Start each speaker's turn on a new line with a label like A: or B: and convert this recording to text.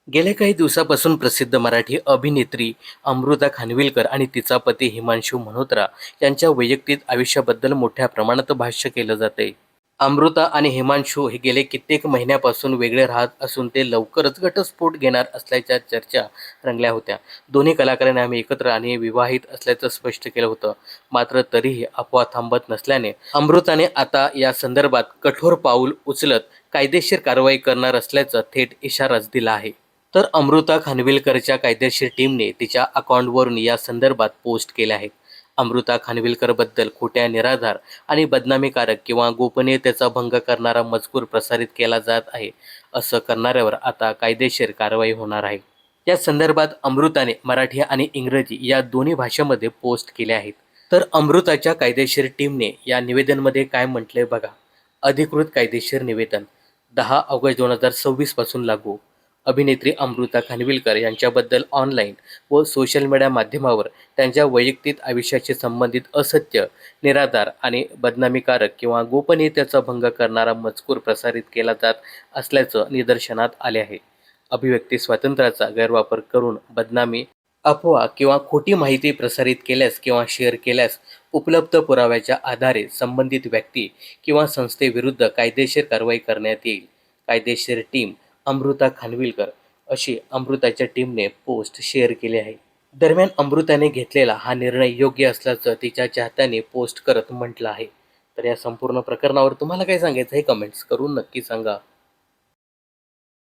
A: गेल्या काही दिवसापासून प्रसिद्ध मराठी अभिनेत्री अमृता खानविलकर आणि तिचा पती हिमांशू मल्होत्रा यांच्या वैयक्तिक आयुष्याबद्दल मोठ्या प्रमाणात भाष्य केलं जाते. अमृता आणि हिमांशू हे गेले कित्येक महिन्यापासून वेगळे राहत असून ते लवकरच घटस्फोट घेणार असल्याच्या चर्चा रंगल्या होत्या. दोन्ही कलाकारांनी आम्ही एकत्र आणि विवाहित असल्याचं स्पष्ट केलं होतं. मात्र तरीही अफवा थांबत नसल्याने अमृताने आता या संदर्भात कठोर पाऊल उचलत कायदेशीर कारवाई करणार असल्याचा थेट इशाराच दिला आहे. तर अमृता खानविलकरच्या कायदेशीर टीमने तिच्या अकाउंटवरून या संदर्भात पोस्ट केल्या आहेत. अमृता खानविलकरबद्दल खोट्या, निराधार आणि बदनामीकारक किंवा गोपनीयतेचा भंग करणारा मजकूर प्रसारित केला जात आहे. असं करणाऱ्यावर आता कायदेशीर कारवाई होणार आहे. या संदर्भात अमृताने मराठी आणि इंग्रजी या दोन्ही भाषेमध्ये पोस्ट केले आहेत. तर अमृताच्या कायदेशीर टीमने या निवेदनमध्ये काय म्हटलंय बघा. अधिकृत कायदेशीर निवेदन 10 ऑगस्ट 2026 पासून लागू. अभिनेत्री अमृता खानविलकर यांच्याबद्दल ऑनलाईन व सोशल मीडिया माध्यमावर त्यांच्या वैयक्तिक आयुष्याशी संबंधित असत्य, निराधार आणि बदनामीकारक किंवा गोपनीयतेचा भंग करणारा मजकूर प्रसारित केला जात असल्याचं निदर्शनात आले आहे. अभिव्यक्ती स्वातंत्र्याचा गैरवापर करून बदनामी, अफवा किंवा खोटी माहिती प्रसारित केल्यास किंवा शेअर केल्यास उपलब्ध पुराव्याच्या आधारे संबंधित व्यक्ती किंवा संस्थेविरुद्ध कायदेशीर कारवाई करण्यात येईल. कायदेशीर टीम अमृता खानविलकर, अशी अमृताच्या टीमने पोस्ट शेअर केली आहे. दरम्यान अमृताने घेतलेला हा निर्णय योग्य असल्याचं तिच्या चाहत्यांनी पोस्ट करत म्हटलं आहे. तर या संपूर्ण प्रकरणावर तुम्हाला काय सांगायचं हे कमेंट्स करून नक्की सांगा.